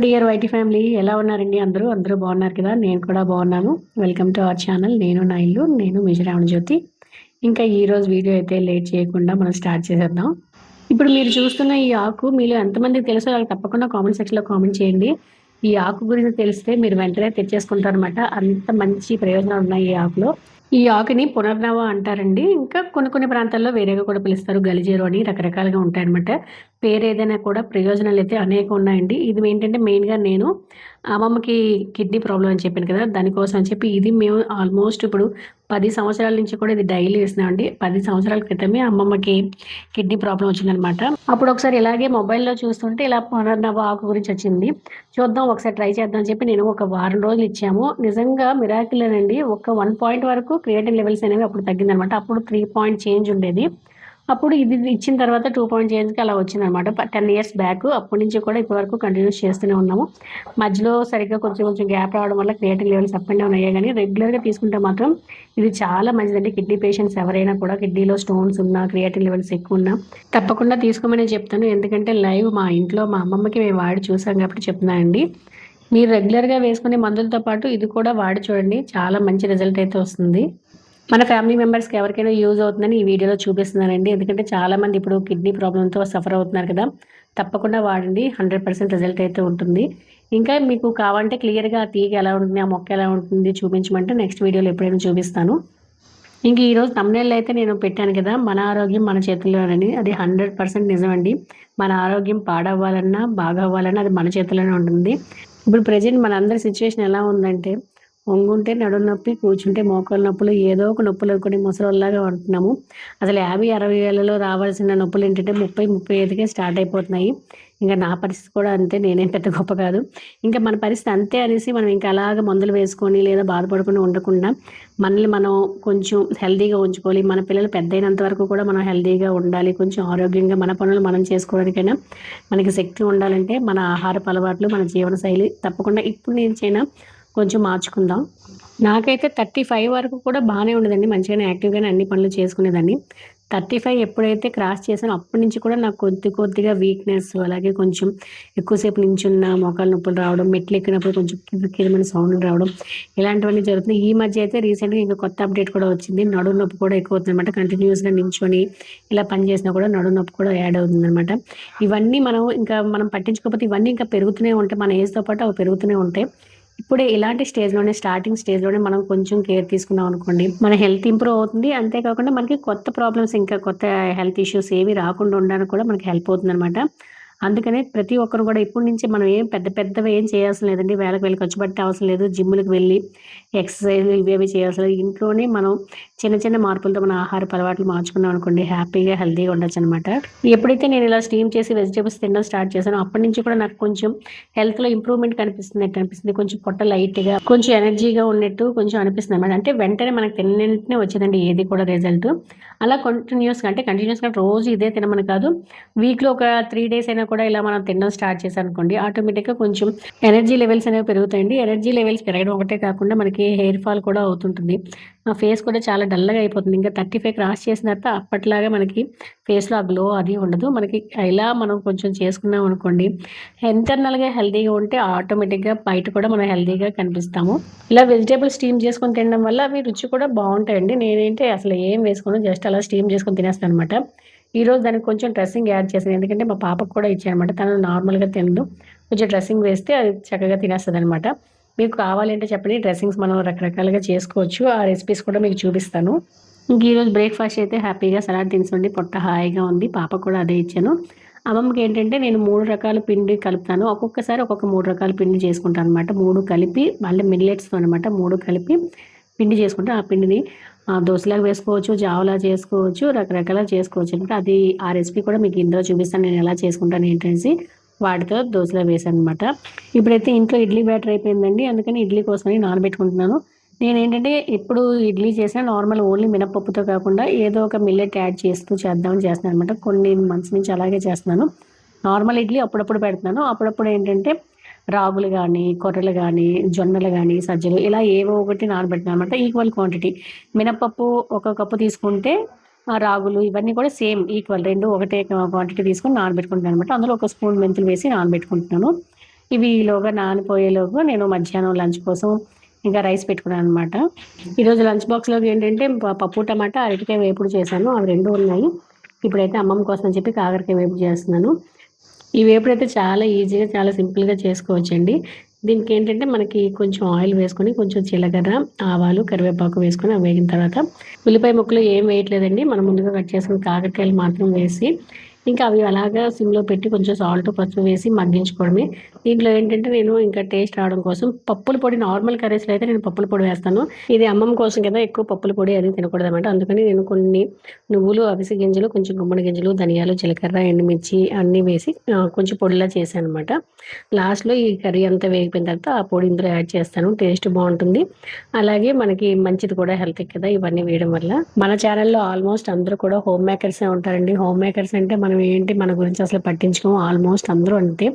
Dear YT family, ఎలా ఉన్నారండి? అందరూ బాగున్నారు కదా? నేను కూడా బాగున్నాను. Welcome to our channel. నేను నా ఇల్లు, నేను మీ జ్యోతి. ఇంకా ఈరోజు వీడియో అయితే లేట్ చేయకుండా మనం స్టార్ట్ చేసేద్దాం. ఇప్పుడు మీరు చూస్తున్న ఈ ఆకు మీలో ఎంతమందికి తెలుసో వాళ్ళకి తప్పకుండా కామెంట్ సెక్షన్లో కామెంట్ చేయండి. ఈ ఆకు గురించి తెలిస్తే మీరు వెంటనే తెచ్చేసుకుంటారనమాట. అంత మంచి ప్రయోజనాలు ఉన్నాయి ఈ ఆకులో. ఈ ఆకుని పునర్నవ అంటారండి. ఇంకా కొన్ని ప్రాంతాల్లో వేరేగా కూడా పిలుస్తారు. గలిజేరు అని రకరకాలుగా ఉంటాయన్నమాట. పేరు ఏదైనా కూడా ప్రయోజనాలు అయితే అనేకం ఉన్నాయండి. ఇది ఏంటంటే మెయిన్‌గా నేను అమ్మమ్మకి కిడ్నీ ప్రాబ్లమ్ అని చెప్పాను కదా! దానికోసం అని చెప్పి ఇది మేము ఆల్మోస్ట్ ఇప్పుడు 10 సంవత్సరాల నుంచి కూడా ఇది డైలీ ఇస్తున్నామండి. 10 సంవత్సరాల క్రితమే అమ్మమ్మకి కిడ్నీ ప్రాబ్లమ్ వచ్చిందనమాట. అప్పుడు ఒకసారి ఇలాగే మొబైల్‌లో చూస్తుంటే ఇలా పునర్నవ ఆకు గురించి వచ్చింది. చూద్దాం ఒకసారి ట్రై చేద్దాం అని చెప్పి నేను ఒక వారం రోజులు ఇచ్చాము. నిజంగా మిరాకిలేనండి. ఒక 1 పాయింట్ వరకు క్రియేటిన్ లెవెల్స్ అనేవి అప్పుడు తగ్గిందనమాట. అప్పుడు 3 పాయింట్ చేంజ్ ఉండేది. అప్పుడు ఇది ఇచ్చిన తర్వాత 2 పాయింట్ చేంజ్‌కి అలా వచ్చిందనమాట. 10 ఇయర్స్ బ్యాక్. అప్పటి నుంచి కూడా ఇప్పటి వరకు కంటిన్యూస్ చేస్తూనే ఉన్నాము. మధ్యలో సరిగ్గా కొంచెం గ్యాప్ రావడం వల్ల creatine levels up and down అయ్యాయి గానీ రెగ్యులర్‌గా తీసుకుంటే మాత్రం ఇది చాలా మంచిదండి. కిడ్నీ పేషెంట్స్ ఎవరైనా కూడా కిడ్నీలో స్టోన్స్ ఉన్నా, క్రియేటిన్ లెవెల్స్ ఎక్కువున్నా తప్పకుండా తీసుకోమనే చెప్తాను. ఎందుకంటే లైవ్ మా ఇంట్లో మా అమ్మమ్మకి మేము వాడి చూసాం కాబట్టి చెప్తున్నానండి. మీరు రెగ్యులర్‌గా వేసుకునే మందులతో పాటు ఇది కూడా వాడి చూడండి. చాలా మంచి రిజల్ట్ అయితే వస్తుంది. మన ఫ్యామిలీ మెంబర్స్‌కి ఎవరికైనా యూజ్ అవుతుందని ఈ వీడియోలో చూపిస్తున్నానండి. ఎందుకంటే చాలామంది ఇప్పుడు కిడ్నీ ప్రాబ్లమ్‌తో సఫర్ అవుతున్నారు కదా! తప్పకుండా వాడండి. 100% రిజల్ట్ అయితే ఉంటుంది. ఇంకా మీకు కావాలంటే క్లియర్‌గా ఆ తీగ ఎలా ఉంటుంది, ఆ మొక్క ఎలా ఉంటుంది చూపించమంటే నెక్స్ట్ వీడియోలో ఎప్పుడైనా చూపిస్తాను. ఇంక ఈరోజు థంబ్‌నెయిల్‌లో అయితే నేను పెట్టాను కదా! మన ఆరోగ్యం మన చేతుల్లోనని. అది 100% నిజమండి. మన ఆరోగ్యం పాడవ్వాలన్నా, బాగవ్వాలన్నా అది మన చేతుల్లోనే ఉంటుంది. ఇప్పుడు ప్రెజెంట్ మనందరి సిట్యుయేషన్ ఎలా ఉందంటే వంగుంటే నడుము నొప్పి, కూర్చుంటే మోకాళ్ళ నొప్పులు, ఏదో ఒక నొప్పులు అనుకోని ముసలోళ్ళలాగా ఉంటున్నాము. అసలు 50, 60 ఏళ్లలో రావాల్సిన నొప్పులు ఏంటంటే 30, 35కే స్టార్ట్ అయిపోతున్నాయి. ఇంక నా పరిస్థితి కూడా అంతే. నేనేం పెద్ద గొప్ప కాదు. ఇంకా మన పరిస్థితి అంతే అనేసి మనం ఇంకా అలాగ మందులు వేసుకొని లేదా బాధపడకుండా ఉండకుండా మనల్ని మనం కొంచెం హెల్తీగా ఉంచుకోవాలి. మన పిల్లలు పెద్దయినంత వరకు కూడా మనం హెల్తీగా ఉండాలి. కొంచెం ఆరోగ్యంగా మన పనులు మనం చేసుకోవడానికైనా మనకి శక్తి ఉండాలంటే మన ఆహారపు అలవాట్లు, మన జీవనశైలి తప్పకుండా ఇప్పుడు నుంచైనా కొంచెం మార్చుకుందాం. నాకైతే 35 వరకు కూడా బానే ఉండేదండి. మంచిగానే యాక్టివ్‌గానే అన్ని పనులు చేసుకునేదాన్ని. 35 ఎప్పుడైతే క్రాస్ చేశానో అప్పటి నుంచి కూడా నాకు కొద్దిగా వీక్‌నెస్ అలాగే కొంచెం ఎక్కువసేపు నించున్న మోకాళ్ళ నొప్పులు రావడం, మెట్లెక్కినప్పుడు కొంచెం కిరికిరిమని సౌండ్‌లు రావడం ఇలాంటివన్నీ జరుగుతున్నాయి. ఈ మధ్య అయితే రీసెంట్‌గా ఇంక కొత్త అప్డేట్ కూడా వచ్చింది. నడుము నొప్పి కూడా ఎక్కువవుతుందనమాట. కంటిన్యూయస్‌గా నించొని ఇలా పని చేసినా కూడా నడుము నొప్పి కూడా యాడ్ అవుతుందనమాట. ఇవన్నీ మనం పట్టించుకోకపోతే ఇవన్నీ ఇంకా పెరుగుతూనే ఉంటాయి. మన ఏజ్‌తో పాటు అవి పెరుగుతూనే ఉంటాయి. ఇప్పుడే ఇలాంటి స్టేజ్‌లోనే స్టార్టింగ్ స్టేజ్‌లోనే మనం కొంచెం కేర్ తీసుకున్నాం అనుకోండి, మన హెల్త్ ఇంప్రూవ్ అవుతుంది. అంతే కాకుండా మనకి కొత్త ప్రాబ్లమ్స్ ఇంకా కొత్త హెల్త్ ఇష్యూస్ ఏవి రాకుండా ఉండడానికి కూడా మనకి హెల్ప్ అవుతుందనమాట. అందుకనే ప్రతి ఒక్కరు కూడా ఇప్పటి నుంచే మనం ఏం పెద్దవి ఏం చేయాల్సిన లేదండి. వేలకు వేలు ఖర్చు పెట్టే అవసరం లేదు. జిమ్‌లకి వెళ్ళి ఎక్సర్‌సైజ్‌లు ఇవేవి చేయాల్సిన లేదు. ఇంట్లోనే మనం చిన్న మార్పులతో మన ఆహారపు అలవాట్లు మార్చుకున్నాం అనుకోండి, హ్యాపీగా హెల్తీగా ఉండొచ్చనమాట. ఎప్పుడైతే నేను ఇలా స్టీమ్ చేసి వెజిటబుల్స్ తినడం స్టార్ట్ చేశానో అప్పటి నుంచి కూడా నాకు కొంచెం హెల్త్‌లో ఇంప్రూవ్‌మెంట్ కనిపిస్తున్నట్టు అనిపిస్తుంది. కొంచెం పొట్ట లైట్‌గా, కొంచెం ఎనర్జీగా ఉన్నట్టు కొంచెం అనిపిస్తుందనమాట. అంటే వెంటనే మనకు తిన్న వెంటనే వచ్చేదండి ఏది కూడా రిజల్ట్. అలా కంటిన్యూయస్‌గా రోజు ఇదే తినమని కాదు. వీక్‌లో ఒక 3 డేస్ అయినా కూడా ఇలా మనం తినడం స్టార్ట్ చేశామనుకోండి, ఆటోమేటిక్‌గా కొంచెం ఎనర్జీ లెవెల్స్ అనేవి పెరుగుతాయండి. ఎనర్జీ లెవెల్స్ పెరగడం ఒకటే కాకుండా మనకి హెయిర్ ఫాల్ కూడా అవుతుంటుంది. ఫేస్ కూడా చాలా డల్‌గా అయిపోతుంది. ఇంకా 35 క్రాస్ చేసిన తర్వాత అప్పటిలాగా మనకి ఫేస్‌లో ఆ గ్లో అది ఉండదు. మనకి ఇలా మనం కొంచెం చేసుకున్నాం అనుకోండి, ఇంటర్నల్‌గా హెల్తీగా ఉంటే ఆటోమేటిక్‌గా బయట కూడా మనం హెల్తీగా కనిపిస్తాము. ఇలా వెజిటబుల్స్ స్టీమ్ చేసుకొని తినడం వల్ల అవి రుచి కూడా బావుంటాయండి. నేనైతే అసలు ఏం వేసుకోను. జస్ట్ అలా స్టీమ్ చేసుకొని తినేస్తాననమాట. ఈరోజు దానికి కొంచెం డ్రెస్సింగ్ యాడ్ చేశాను. ఎందుకంటే మా పాపకు కూడా ఇచ్చాననమాట. తను నార్మల్‌గా తినదు. కొంచెం డ్రెస్సింగ్ వేస్తే అది చక్కగా తినేస్తదనమాట. మీకు కావాలంటే చెప్పండి. డ్రెస్సింగ్స్ మనం రకరకాలుగా చేసుకోవచ్చు. ఆ రెసిపీస్ కూడా మీకు చూపిస్తాను. ఇంక ఈరోజు బ్రేక్‌ఫాస్ట్ అయితే హ్యాపీగా సలాడ్ తినేసామండి. పొట్ట హాయిగా ఉంది. పాపకు కూడా అదే ఇచ్చాను. అమ్మమ్మకేంటంటే నేను 3 రకాల పిండి కలుపుతాను. ఒక్కొక్కసారి ఒక్కొక్క 3 రకాల పిండి చేసుకుంటాననమాట. 3 కలిపి మళ్ళీ మిల్లెట్స్‌తో అనమాట. 3 కలిపి పిండి చేసుకుంటే ఆ పిండిని దోసలాగా వేసుకోవచ్చు, జావలా చేసుకోవచ్చు, రకరకాలుగా చేసుకోవచ్చనమాట. ఆ రెసిపీ కూడా మీకు ఇందులో చూపిస్తాను నేను ఎలా చేసుకుంటాను ఏంటనేసి. వాటితో దోసలా వేశాననమాట. ఇప్పుడైతే ఇంట్లో ఇడ్లీ బ్యాటర్ అయిపోయిందండి. అందుకని ఇడ్లీ కోసమని నానబెట్టుకుంటున్నాను. నేనేంటంటే ఎప్పుడు ఇడ్లీ చేసినా నార్మల్ ఓన్లీ మినపప్పుతో కాకుండా ఏదో ఒక మిల్లెట్ యాడ్ చేస్తూ చేద్దామని చేస్తున్నాననమాట. కొన్ని మంత్స్ నుంచి అలాగే చేస్తున్నాను. నార్మల్ ఇడ్లీ అప్పుడప్పుడు పెడుతున్నాను. అప్పుడప్పుడు ఏంటంటే రాగులు గానీ, కొర్రలు గానీ, జొన్నలు గానీ, సజ్జలు ఇలా ఏవో ఒకటి నానబెడతాననమాట. Equal quantity. మినపప్పు ఒక కప్పు తీసుకుంటే రాగులు ఇవన్నీ కూడా సేమ్ ఈక్వల్ 2 ఒకటే క్వాంటిటీ తీసుకొని నానబెట్టుకుంటాననమాట. అందులో ఒక స్పూన్ మెంతులు వేసి నానబెట్టుకుంటున్నాను. ఇవి ఈలోగా నానిపోయేలోగా నేను మధ్యాహ్నం లంచ్ కోసం ఇంకా రైస్ పెట్టుకున్నాను అనమాట. ఈరోజు లంచ్ బాక్స్లోకి ఏంటంటే పప్పు టమాటా అరటికాయ వేపుడు చేశాను, అవి రెండు ఉన్నాయి. ఇప్పుడైతే అమ్మమ్మ కోసం అని చెప్పి కాకరకాయ వేపుడు చేస్తున్నాను. ఈ వేపుడైతే చాలా ఈజీగా చాలా సింపుల్గా చేసుకోవచ్చండి. దీనికి ఏంటంటే మనకి కొంచెం ఆయిల్ వేసుకొని కొంచెం జీలకర్ర, ఆవాలు, కరివేపాకు వేసుకొని అవి వేగిన తర్వాత ఉల్లిపాయ ముక్కలు ఏం వేయట్లేదండి. మనం ముందుగా కట్ చేసుకున్న కాకరకాయలు మాత్రం వేసి ఇంకా అవి అలాగా సిమ్లో పెట్టి కొంచెం సాల్ట్, పసుపు వేసి మగ్గించుకోవడమే. దీంట్లో ఏంటంటే నేను ఇంకా టేస్ట్ రావడం కోసం పప్పుల పొడి, నార్మల్ కర్రీస్లో అయితే నేను పప్పుల పొడి వేస్తాను. ఇది అమ్మమ్మ కోసం కదా ఎక్కువ పప్పుల పొడి అది తినకూడదన్నమాట. అందుకని నేను కొన్ని నువ్వులు, అవిసె గింజలు, కొంచెం గుమ్మడి గింజలు, ధనియాలు, జీలకర్ర, ఎండుమిర్చి అన్నీ వేసి కొంచెం పొడిలా చేశాను అనమాట. లాస్ట్లో ఈ కర్రీ అంతా వేగిపోయిన తర్వాత ఆ పొడి ఇందులో యాడ్ చేస్తాను. టేస్ట్ బాగుంటుంది, అలాగే మనకి మంచిది కూడా హెల్త్ కదా ఇవన్నీ వేయడం వల్ల. మన ఛానల్లో ఆల్మోస్ట్ అందరూ కూడా హోమ్ మేకర్సే ఉంటారండి. హోమ్ మేకర్స్ అంటే మనం ఏంటి మన గురించి అసలు పట్టించుకోము. ఆల్మోస్ట్ అందరూ అంతే,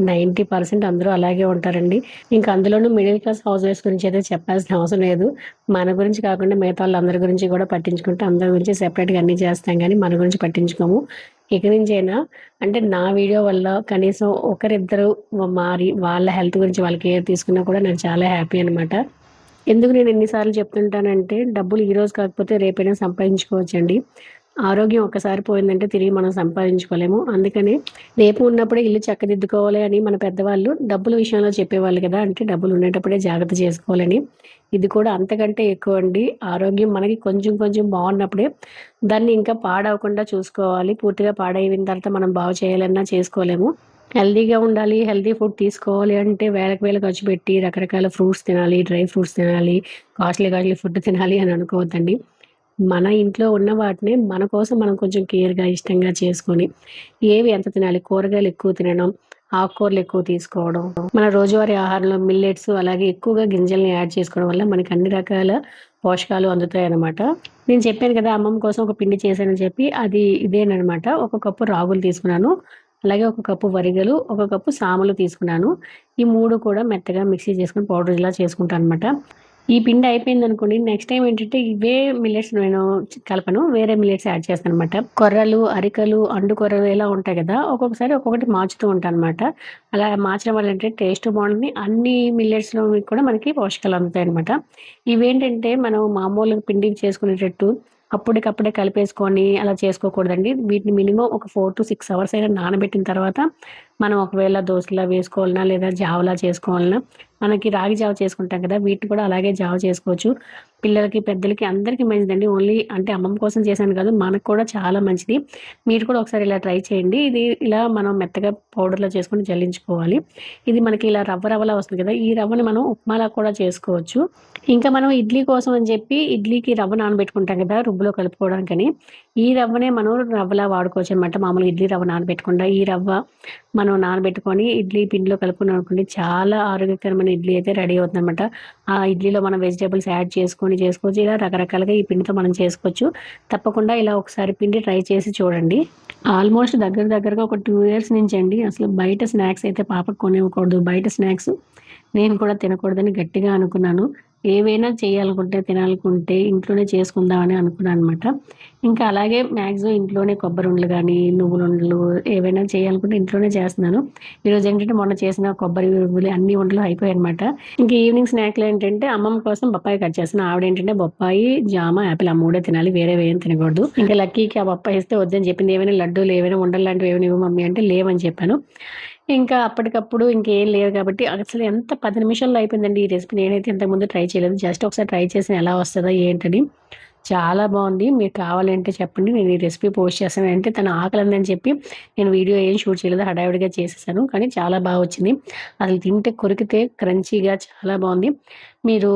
90% అందరూ అలాగే ఉంటారండి. ఇంకా అందులోనూ మిడిల్ క్లాస్ హౌస్ వైఫ్స్ గురించి అయితే చెప్పాల్సిన అవసరం లేదు. మన గురించి కాకుండా మిగతా వాళ్ళందరి గురించి కూడా పట్టించుకుంటే అందరి గురించి సెపరేట్గా అన్నీ చేస్తాం, కానీ మన గురించి పట్టించుకోము. ఇక నుంచైనా అంటే నా వీడియో వల్ల కనీసం ఒకరిద్దరు మారి వాళ్ళ హెల్త్ గురించి వాళ్ళ కేర్ తీసుకున్నా కూడా నాకు చాలా హ్యాపీ అనమాట. ఎందుకు నేను ఎన్నిసార్లు చెప్తుంటానంటే డబ్బులు ఈరోజు కాకపోతే రేపైనా సంపాదించుకోవచ్చండి. ఆరోగ్యం ఒక్కసారి పోయిందంటే తిరిగి మనం సంపాదించుకోలేము. అందుకని రేపు ఉన్నప్పుడే ఇల్లు చక్కదిద్దుకోవాలి అని మన పెద్దవాళ్ళు డబ్బుల విషయంలో చెప్పేవాళ్ళు కదా. అంటే డబ్బులు ఉండేటప్పుడే జాగ్రత్త చేసుకోవాలని. ఇది కూడా అంతకంటే ఎక్కువ అండి. ఆరోగ్యం మనకి కొంచెం కొంచెం బాగున్నప్పుడే దాన్ని ఇంకా పాడవకుండా చూసుకోవాలి. పూర్తిగా పాడైన తర్వాత మనం బాగు చేయాలన్నా చేసుకోలేము. హెల్తీగా ఉండాలి, హెల్తీ ఫుడ్ తీసుకోవాలి అంటే వేలకు వేలు ఖర్చు పెట్టి రకరకాల ఫ్రూట్స్ తినాలి, డ్రై ఫ్రూట్స్ తినాలి, కాస్ట్లీ ఫుడ్ తినాలి అని అనుకోవద్దండి. మన ఇంట్లో ఉన్న వాటిని మన కోసం మనం కొంచెం కేర్‌గా, ఇష్టంగా చేసుకొని ఏవి ఎంత తినాలి, కూరగాయలు ఎక్కువ తినడం, ఆకుకూరలు ఎక్కువ తీసుకోవడం, మన రోజువారీ ఆహారంలో మిల్లెట్స్ అలాగే ఎక్కువగా గింజల్ని యాడ్ చేసుకోవడం వల్ల మనకి అన్ని రకాల పోషకాలు అందుతాయన్నమాట. నేను చెప్పాను కదా అమ్మమ్మ కోసం ఒక పిండి చేశానని చెప్పి, అది ఇదేననమాట. ఒక కప్పు రాగులు తీసుకున్నాను. అలాగే ఒక కప్పు వరిగలు, ఒక కప్పు సామలు తీసుకున్నాను. ఈ 3 కూడా మెత్తగా మిక్సీ చేసుకొని పౌడర్ ఇలా చేసుకుంటాననమాట. ఈ పిండి అయిపోయిందనుకోండి, నెక్స్ట్ టైమ్ ఏంటంటే ఇవే మిల్లెట్స్ నేను కలపను. వేరే మిల్లెట్స్ యాడ్ చేస్తాననమాట. కొర్రలు, అరికలు, అండు కొర్రలు ఇలా ఉంటాయి కదా. ఒక్కొక్కసారి ఒక్కొక్కటి మార్చుతూ ఉంటాననమాట. అలా మార్చడం వల్ల ఏంటంటే టేస్ట్ బాగుంటుంది. అన్ని మిల్లెట్స్‌లోని కూడా మనకి పోషకాలు అందుతాయనమాట. ఇవేంటంటే మనం మామూలుగా పిండి చేసుకునేటట్టు అప్పటికప్పుడే కలిపేసుకొని అలా చేసుకోకూడదండి. వీటిని మినిమమ్ ఒక 4-6 అవర్స్ అయినా నానబెట్టిన తర్వాత మనం ఒకవేళ దోసలా వేసుకోవాలన్నా లేదా జావలా చేసుకోవాలన్నా, మనకి రాగి జావ చేసుకుంటాం కదా, వీటిని కూడా అలాగే జావ చేసుకోవచ్చు. పిల్లలకి, పెద్దలకి అందరికీ మంచిదండి. ఓన్లీ అంటే అమ్మమ్మ కోసం చేశాను కాదు, మనకు కూడా చాలా మంచిది. మీరు కూడా ఒకసారి ఇలా ట్రై చేయండి. ఇది ఇలా మనం మెత్తగా పౌడర్‌లా చేసుకొని జల్లించుకోవాలి. ఇది మనకి ఇలా రవ్వ రవ్వలా వస్తుంది కదా, ఈ రవ్వని మనం ఉప్మాలా కూడా చేసుకోవచ్చు. ఇంకా మనం ఇడ్లీ కోసం అని చెప్పి ఇడ్లీకి రవ్వ నానబెట్టుకుంటాం కదా రుబ్బులో కలుపుకోవడానికని, ఈ రవ్వనే మనం రవ్వలా వాడుకోవచ్చనమాట. మామూలుగా ఇడ్లీ రవ్వ నానబెట్టకుండా ఈ రవ్వ మనం నానబెట్టుకొని ఇడ్లీ పిండిలో కలుపుకున్నాం అనుకోండి, చాలా ఆరోగ్యకరమైన ఇడ్లీ అయితే రెడీ అవుతుందనమాట. ఆ ఇడ్లీలో మనం వెజిటబుల్స్ యాడ్ చేసుకొని చేసుకోవచ్చు. ఇలా రకరకాలుగా ఈ పిండితో మనం చేసుకోవచ్చు. తప్పకుండా ఇలా ఒకసారి పిండి ట్రై చేసి చూడండి. ఆల్మోస్ట్ దగ్గరగా ఒక 2 ఇయర్స్ నుంచండి అసలు బయట స్నాక్స్ అయితే పాపకు కొనివ్వకూడదు. బయట స్నాక్స్ నేను కూడా తినకూడదని గట్టిగా అనుకున్నాను. ఏవైనా చేయాలనుకుంటే, తినాలనుకుంటే ఇంట్లోనే చేసుకుందామని అనుకున్నాననమాట. ఇంకా అలాగే మాక్సిమం ఇంట్లోనే కొబ్బరుండలు గానీ, నువ్వులుండలు ఏవైనా చేయాలనుకుంటే ఇంట్లోనే చేస్తున్నాను. ఈరోజు ఏంటంటే మొన్న చేసిన కొబ్బరి ఉరుములు అన్ని ఉండలు అయిపోయాయనమాట. ఇంక ఈవినింగ్ స్నాక్‌లో ఏంటంటే అమ్మమ్మ కోసం బొప్పాయి కట్ చేస్తున్నా. ఆవిడేంటంటే బొప్పాయి, జామ, యాపిల్ ఆ 3 తినాలి. వేరేవేం తినకూడదు. ఇంకా లక్కీకి ఆ బొప్పాయి ఇస్తే వద్దని చెప్పింది. ఏమైనా లడ్డూలు, ఏవైనా ఉండలు లాంటివి ఏమైనా ఇవ్వు మమ్మీ అంటే లేవని చెప్పాను. ఇంకా అప్పటికప్పుడు ఇంకేం లేవు కాబట్టి అసలు ఎంత 10 నిమిషాల్లో అయిపోయిందండి ఈ రెసిపీ. నేనైతే ఇంతకుముందు ట్రై చేయలేదు. జస్ట్ ఒకసారి ట్రై చేసాను ఎలా వస్తదా ఏంటని. చాలా బావుంది. మీకు కావాలంటే చెప్పండి. నేను ఈ రెసిపీ పోస్ట్ చేస్తాను. అంటే తను ఆకలిందని చెప్పి నేను వీడియో ఏం షూట్ చేయలేదు. హడావిడిగా చేసేసాను. కానీ చాలా బా వచ్చింది. అసలు తింటే కొరికితే క్రంచీగా చాలా బావుంది. మీరు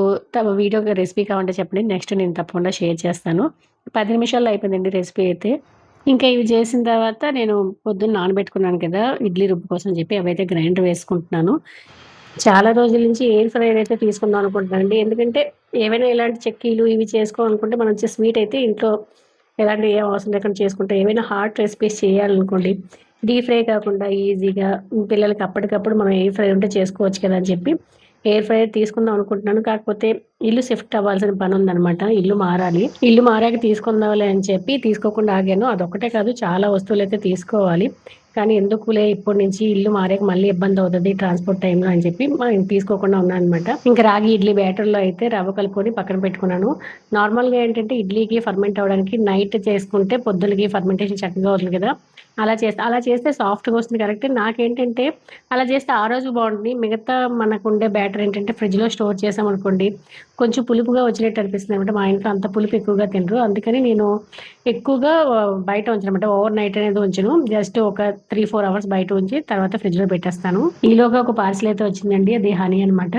వీడియో రెసిపీ కావాలంటే చెప్పండి. నెక్స్ట్ నేను తప్పకుండా షేర్ చేస్తాను. 10 నిమిషాల్లో అయిపోయిందండి రెసిపీ అయితే. ఇంకా ఇవి చేసిన తర్వాత నేను పొద్దున్న నానబెట్టుకున్నాను కదా, ఇడ్లీ రుబ్బు కోసం చెప్పి అవైతే గ్రైండర్ వేసుకుంటున్నాను. చాలా రోజుల నుంచి ఎయిర్ ఫ్రైయర్ అయితే తీసుకుందాం అనుకుంటున్నానండి. ఎందుకంటే ఏవైనా ఇలాంటి చెక్కీలు ఇవి చేసుకోవాలనుకుంటే మనం స్వీట్ అయితే ఇంట్లో ఎలాంటి ఏం అవసరం లేకుండా చేసుకుంటే, ఏవైనా హాట్ రెసిపీస్ చేయాలనుకోండి, డీప్ ఫ్రై కాకుండా ఈజీగా పిల్లలకి అప్పటికప్పుడు మనం ఎయిర్ ఫ్రై ఉంటే చేసుకోవచ్చు కదా అని చెప్పి ఎయిర్ ఫ్రైయర్ తీసుకుందాం అనుకుంటున్నాను. కాకపోతే ఇల్లు షిఫ్ట్ అవ్వాల్సిన పనుందనమాట. ఇల్లు మారాలి. ఇల్లు మారాక తీసుకుందాంలే అని చెప్పి తీసుకోకుండా ఆగాను. అదొక్కటే కాదు చాలా వస్తువులైతే తీసుకోవాలి. కానీ ఎందుకులే ఇప్పటి నుంచి ఇల్లు మారాక మళ్ళీ ఇబ్బంది అవుతుంది ట్రాన్స్పోర్ట్ టైంలో అని చెప్పి నేను తీసుకోకుండా ఉన్నాను అనమాట. ఇంకా రాగి ఇడ్లీ బ్యాటర్లో అయితే రవ్వ కలుపుకొని పక్కన పెట్టుకున్నాను. నార్మల్గా ఏంటంటే ఇడ్లీకి ఫర్మెంట్ అవ్వడానికి నైట్ చేసుకుంటే పొద్దులకి ఫర్మెంటేషన్ చక్కగా అవుతుంది కదా, అలా చేస్తే సాఫ్ట్గా వస్తుంది కరెక్ట్. నాకేంటంటే అలా చేస్తే ఆ రోజు బాగుంటుంది, మిగతా మనకు ఉండే బ్యాటర్ ఏంటంటే ఫ్రిడ్జ్లో స్టోర్ చేసామనుకోండి కొంచెం పులుపుగా వచ్చినట్టు అనిపిస్తుంది అనమాట. మా ఇంట్లో అంత పులుపు ఎక్కువగా తినరు, అందుకని నేను ఎక్కువగా బయట ఉంచనమాట. ఓవర్ నైట్ అనేది ఉంచను, జస్ట్ ఒక 3-4 అవర్స్ బయట ఉంచి తర్వాత ఫ్రిడ్జ్లో పెట్టేస్తాను. ఈలోగా ఒక పార్సిల్ అయితే వచ్చిందండి, అది హనీ అనమాట.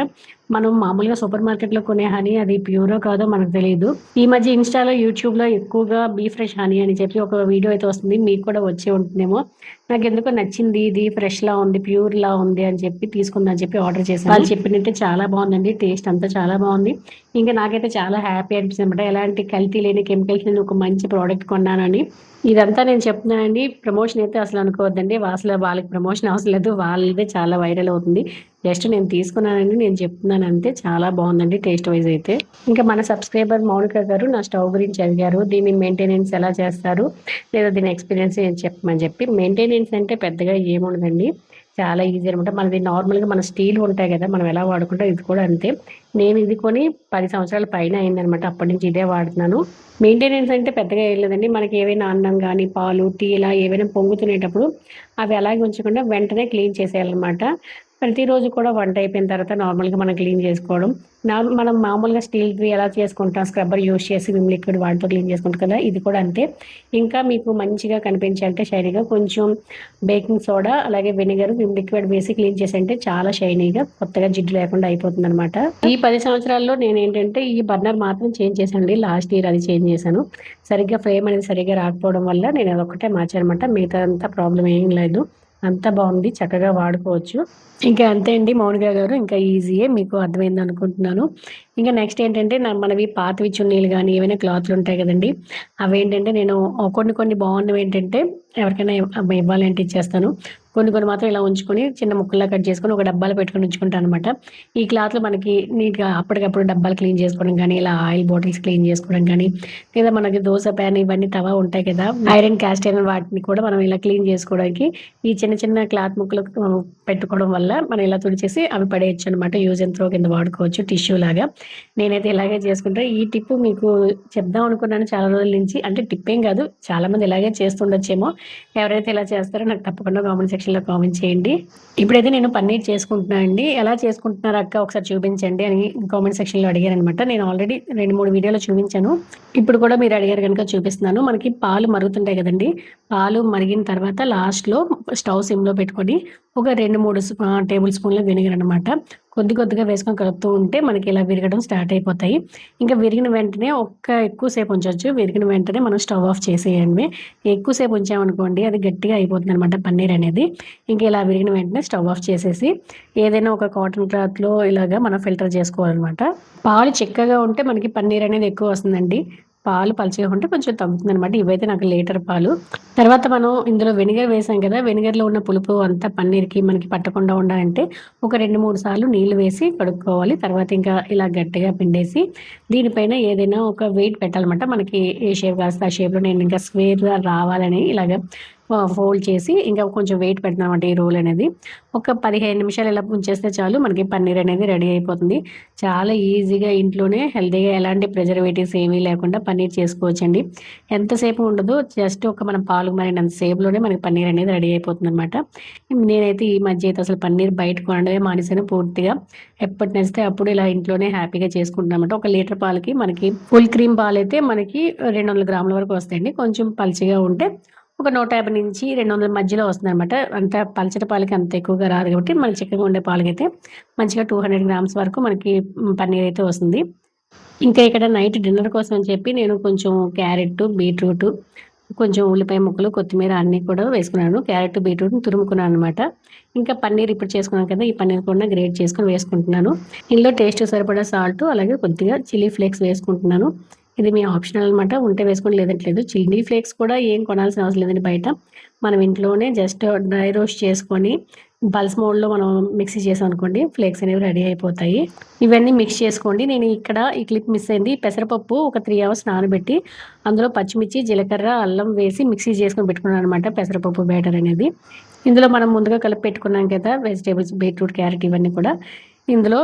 మనం మామూలుగా సూపర్ మార్కెట్లో కొనే హనీ అది ప్యూరో కాదో మనకు తెలియదు. ఈ మధ్య ఇన్స్టాలో యూట్యూబ్లో ఎక్కువగా బీ ఫ్రెష్ హనీ అని చెప్పి ఒక వీడియో అయితే వస్తుంది, మీకు కూడా వచ్చే ఉంటుందేమో. నాకు ఎందుకో నచ్చింది, ఇది ఫ్రెష్లా ఉంది, ప్యూర్లా ఉంది అని చెప్పి తీసుకుందని చెప్పి ఆర్డర్ చేశాను. వాళ్ళు చెప్పినట్టే చాలా బాగుందండి, టేస్ట్ అంతా చాలా బాగుంది. ఇంకా నాకైతే చాలా హ్యాపీ అనిపిస్తుంది అనమాట, ఎలాంటి కల్తీ లేని కెమికల్స్ నేను ఒక మంచి ప్రోడక్ట్ కొన్నానని. ఇదంతా నేను చెప్తున్నానండి, ప్రమోషన్ అయితే అసలు అనుకోవద్దండి, అసలు వాళ్ళకి ప్రమోషన్ అవసరం లేదు, వాళ్ళదే చాలా వైరల్ అవుతుంది. జస్ట్ నేను తీసుకున్నానండి, నేను చెప్తున్నాను అంతే. చాలా బాగుందండి టేస్ట్ వైజ్ అయితే. ఇంకా మన సబ్స్క్రైబర్ మౌనిక గారు నా స్టవ్ గురించి అడిగారు, దీన్ని మెయింటెనెన్స్ ఎలా చేస్తారు లేదా దీని ఎక్స్పీరియన్స్ ఏం చెప్పమని చెప్పి. మెయింటెనెన్స్ అంటే పెద్దగా ఏముండదండి, చాలా ఈజీ అనమాట. మనది నార్మల్గా మన స్టీల్ ఉంటాయి కదా, మనం ఎలా వాడుకుంటాం ఇది కూడా అంతే. నేను ఇది కొని 10 సంవత్సరాల పైన అయిందనమాట, అప్పటి నుంచి ఇదే వాడుతున్నాను. మెయింటెనెన్స్ అంటే పెద్దగా ఏం లేదండి, మనకి ఏవైనా అన్నం కానీ పాలు టీ ఇలా ఏవైనా పొంగుతునేటప్పుడు అవి అలాగే ఉంచకుండా వెంటనే క్లీన్ చేసేయాలన్నమాట. ప్రతిరోజు కూడా వంట అయిపోయిన తర్వాత నార్మల్గా మనం క్లీన్ చేసుకోవడం. మనం మామూలుగా స్టీల్వి ఎలా చేసుకుంటాం, స్క్రబ్బర్ యూస్ చేసి విమ్ లిక్విడ్ వాటితో క్లీన్ చేసుకుంటాం కదా, ఇది కూడా అంతే. ఇంకా మీకు మంచిగా కనిపించాలంటే షైనీగా కొంచెం బేకింగ్ సోడా అలాగే వెనిగర్ విమ్ లిక్విడ్ వేసి క్లీన్ చేసంటే చాలా షైనీగా కొత్తగా జిడ్డు లేకుండా అయిపోతుంది అనమాట. ఈ 10 సంవత్సరాల్లో నేను ఏంటంటే ఈ బర్నర్ మాత్రం చేంజ్ చేశానండి, లాస్ట్ ఇయర్ అది చేంజ్ చేశాను. సరిగ్గా ఫ్లేమ్ అనేది సరిగ్గా రాకపోవడం వల్ల నేను అదొక్కటే మార్చానమాట, మిగతా అంతా ప్రాబ్లం ఏం లేదు, అంతా బాగుంది, చక్కగా వాడుకోవచ్చు. ఇంకా అంతే అండి మౌనిక గారు, ఇంకా ఈజీయే, మీకు అర్థమైంది అనుకుంటున్నాను. ఇంకా నెక్స్ట్ ఏంటంటే మనవి పాతవి చున్నీలు కానీ ఏవైనా క్లాత్లు ఉంటాయి కదండి, అవి ఏంటంటే నేను కొన్ని కొన్ని బాగున్నవి ఏంటంటే ఎవరికైనా ఇవ్వాలంటే ఇచ్చేస్తాను. కొన్ని కొన్ని మాత్రం ఇలా ఉంచుకొని చిన్న ముక్కల్లా కట్ చేసుకొని ఒక డబ్బాలో పెట్టుకొని ఉంచుకుంటాను అనమాట. ఈ క్లాత్లు మనకి నీట్గా అప్పటికప్పుడు డబ్బాలు క్లీన్ చేసుకోవడం కానీ, ఇలా ఆయిల్ బాటిల్స్ క్లీన్ చేసుకోవడం కానీ, లేదా మనకి దోశ ప్యాన్ ఇవన్నీ తవా ఉంటాయి కదా, ఐరన్ క్యాస్ట్ ఐరన్, వాటిని కూడా మనం ఇలా క్లీన్ చేసుకోవడానికి ఈ చిన్న చిన్న క్లాత్ ముక్కలు పెట్టుకోవడం వల్ల మనం ఇలా తుడిచేసి అవి పడేయచ్చు అనమాట. యూజ్ అండ్ త్రో కింద వాడుకోవచ్చు, టిష్యూ లాగా. నేనైతే ఇలాగే చేసుకుంటా. ఈ టిప్ మీకు చెప్దాం అనుకున్నాను చాలా రోజుల నుంచి, అంటే టిప్ ఏం కాదు, చాలా మంది ఇలాగే చేస్తుండొచ్చేమో. ఎవరైతే ఇలా చేస్తారో నాకు తప్పకుండా కామెంట్ సెక్షన్లో కామెంట్ చేయండి. ఇప్పుడైతే నేను పన్నీర్ చేసుకుంటున్నాను అండి, ఎలా చేసుకుంటున్నారు అక్క ఒకసారి చూపించండి అని కామెంట్ సెక్షన్లో అడిగారు అనమాట. నేను ఆల్రెడీ 2-3 వీడియోలో చూపించాను, ఇప్పుడు కూడా మీరు అడిగారు కనుక చూపిస్తున్నాను. మనకి పాలు మరుగుతుంటాయి కదండి, పాలు మరిగిన తర్వాత లాస్ట్లో స్టవ్ సిమ్లో పెట్టుకొని ఒక 2-3 టేబుల్ స్పూన్ల వెనిగర్ అనమాట కొద్ది కొద్దిగా వేసుకొని కలుపుతూ ఉంటే మనకి ఇలా విరగడం స్టార్ట్ అయిపోతాయి. ఇంకా విరిగిన వెంటనే ఎక్కువసేపు ఉంచవచ్చు, విరిగిన వెంటనే మనం స్టవ్ ఆఫ్ చేసేయండి. ఎక్కువసేపు ఉంచామనుకోండి అది గట్టిగా అయిపోతుంది అనమాట పన్నీర్ అనేది. ఇంకా ఇలా విరిగిన వెంటనే స్టవ్ ఆఫ్ చేసేసి ఏదైనా ఒక కాటన్ క్లాత్లో ఇలాగా మనం ఫిల్టర్ చేసుకోవాలన్నమాట. పాలు చిక్కగా ఉంటే మనకి పన్నీర్ అనేది ఎక్కువ వస్తుందండి, పాలు పలుచగా ఉంటే కొంచెం తగ్గుతుంది అనమాట. ఇవైతే నాకు లీటర్ పాలు. తర్వాత మనం ఇందులో వెనిగర్ వేసాం కదా, వెనిగర్లో ఉన్న పులుపు అంతా పన్నీర్కి మనకి పట్టకుండా ఉండాలంటే ఒక 2-3 సార్లు నీళ్లు వేసి కడుక్కోవాలి. తర్వాత ఇంకా ఇలా గట్టిగా పిండేసి దీనిపైన ఏదైనా ఒక వెయిట్ పెట్టాలన్నమాట. మనకి ఏ షేప్ కాస్తే ఆ షేప్లో నేను ఇంకా స్క్వేర్గా రావాలని ఇలాగ ఫోల్డ్ చేసి ఇంకా కొంచెం వెయిట్ పెడతామన్నమాట. ఈ రోల్ అనేది ఒక 15 నిమిషాలు ఇలా ఉంచేస్తే చాలు, మనకి పన్నీర్ అనేది రెడీ అయిపోతుంది. చాలా ఈజీగా ఇంట్లోనే హెల్తీగా ఎలాంటి ప్రిజర్వేటివ్స్ ఏమీ లేకుండా పన్నీర్ చేసుకోవచ్చండి. ఎంతసేపు ఉండదు, జస్ట్ ఒక మనం పాలు మరినంత సేపులోనే మనకి పన్నీర్ అనేది రెడీ అయిపోతుంది అనమాట. నేనైతే ఈ మధ్య అయితే అసలు పన్నీర్ బయట కొనడమే మానేసాను పూర్తిగా. ఎప్పటి నచ్చితే అప్పుడు ఇలా ఇంట్లోనే హ్యాపీగా చేసుకుంటున్నామంట. 1 లీటర్ పాలకి మనకి ఫుల్ క్రీమ్ పాలు అయితే మనకి 200 గ్రాముల వరకు వస్తాయండి. కొంచెం పల్చగా ఉంటే ఒక 150 నుంచి 200 మధ్యలో వస్తుందనమాట. అంత పల్చటి పాలకి అంత ఎక్కువగా రాదు కాబట్టి మనకి చిక్కగా ఉండే పాలకైతే మంచిగా 200 గ్రామ్స్ వరకు మనకి పన్నీర్ అయితే వస్తుంది. ఇంకా ఇక్కడ నైట్ డిన్నర్ కోసం అని చెప్పి నేను కొంచెం క్యారెట్, బీట్రూట్, కొంచెం ఉల్లిపాయ ముక్కలు, కొత్తిమీర అన్నీ కూడా వేసుకున్నాను. క్యారెట్, బీట్రూట్ని తురుముకున్నాను అనమాట. ఇంకా పన్నీర్ ఇప్పుడు చేసుకున్నాను కదా, ఈ పన్నీర్ కూడా గ్రేట్ చేసుకొని వేసుకుంటున్నాను. ఇందులో టేస్ట్ సరిపడా సాల్ట్ అలాగే కొద్దిగా చిల్లీ ఫ్లేక్స్ వేసుకుంటున్నాను. ఇది మీ ఆప్షనల్ అనమాట, ఉంటే వేసుకోండి లేదంటే లేదు. చిల్లీ ఫ్లేక్స్ కూడా ఏం కొనాల్సిన అవసరం లేదండి బయట. మనం ఇంట్లోనే జస్ట్ డ్రై రోస్ట్ చేసుకొని పల్స్ మోడ్లో మనం మిక్సీ చేసాం అనుకోండి, ఫ్లేక్స్ అనేవి రెడీ అయిపోతాయి. ఇవన్నీ మిక్స్ చేసుకోండి. నేను ఇక్కడ ఈ క్లిప్ మిస్ అయింది. పెసరపప్పు ఒక 3 అవర్స్ నానబెట్టి అందులో పచ్చిమిర్చి, జీలకర్ర, అల్లం వేసి మిక్సీ చేసుకొని పెట్టుకున్నాను అనమాట పెసరపప్పు బ్యాటర్ అనేది. ఇందులో మనం ముందుగా కలిపి పెట్టుకున్నాం కదా వెజిటేబుల్స్, బీట్రూట్, క్యారెట్ ఇవన్నీ కూడా ఇందులో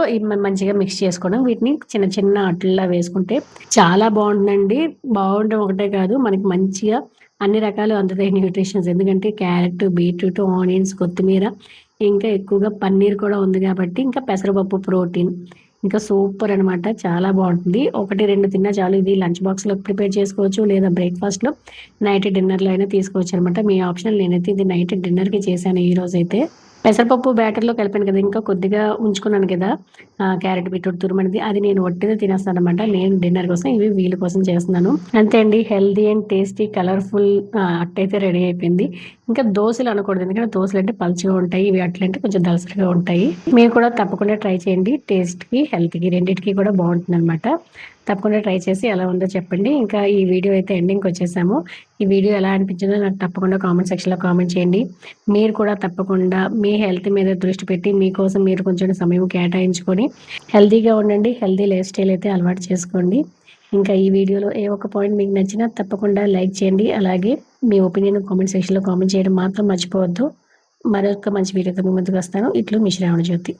మంచిగా మిక్స్ చేసుకోవడం. వీటిని చిన్న చిన్న అట్లలా వేసుకుంటే చాలా బాగుంటుందండి. బాగుండడం ఒకటే కాదు, మనకి మంచిగా అన్ని రకాలు అందుతాయి న్యూట్రిషన్స్. ఎందుకంటే క్యారెట్, బీట్రూట్, ఆనియన్స్, కొత్తిమీర, ఇంకా ఎక్కువగా పన్నీర్ కూడా ఉంది కాబట్టి, ఇంకా పెసరపప్పు ప్రోటీన్, ఇంకా సూపర్ అనమాట. చాలా బాగుంటుంది. 1, 2 తిన్నా చాలు. ఇది లంచ్ బాక్స్లో ప్రిపేర్ చేసుకోవచ్చు, లేదా బ్రేక్ఫాస్ట్లో, నైట్ డిన్నర్లో అయినా తీసుకోవచ్చు అనమాట. మీ ఆప్షనల్. నేనైతే ఇది నైట్ డిన్నర్కి చేశాను ఈ రోజైతే. పెసరపప్పు బ్యాటర్లో కలిపాను కదా, ఇంకా కొద్దిగా ఉంచుకున్నాను కదా క్యారెట్, బీట్రూట్ తురుమనేది, అది నేను వట్టిదే తినేస్తాను అనమాట. నేను డిన్నర్ కోసం, ఇవి వీళ్ళ కోసం చేస్తున్నాను. అంతే అండి, హెల్దీ అండ్ టేస్టీ కలర్ఫుల్ అట్టయితే రెడీ అయిపోయింది. ఇంకా దోశలు అనకూడదు, ఎందుకంటే దోశలు అంటే పలుచగా ఉంటాయి, ఇవి అట్లంటే కొంచెం దలసరిగా ఉంటాయి. మీరు కూడా తప్పకుండా ట్రై చేయండి. టేస్ట్కి, హెల్త్కి రెండింటికి కూడా బాగుంటుంది అనమాట. తప్పకుండా ట్రై చేసి ఎలా ఉందో చెప్పండి. ఇంకా ఈ వీడియో అయితే ఎండింగ్కి వచ్చేసాము. ఈ వీడియో ఎలా అనిపించిందో నాకు తప్పకుండా కామెంట్ సెక్షన్లో కామెంట్ చేయండి. మీరు కూడా తప్పకుండా మీ హెల్త్ మీద దృష్టి పెట్టి మీకోసం మీరు కొంచెం సమయం కేటాయించుకొని హెల్తీగా ఉండండి. హెల్తీ లైఫ్ స్టైల్ అయితే అలవాటు చేసుకోండి. ఇంకా ఈ వీడియోలో ఏ ఒక్క పాయింట్ మీకు నచ్చినా తప్పకుండా లైక్ చేయండి. అలాగే మీ ఒపీనియన్ కామెంట్ సెక్షన్లో కామెంట్ చేయడం మాత్రం మర్చిపోవద్దు. మరొక మంచి వీడియోతో మీ ముందుకు వస్తాను. ఇట్లు మీ శ్రావణ జ్యోతి.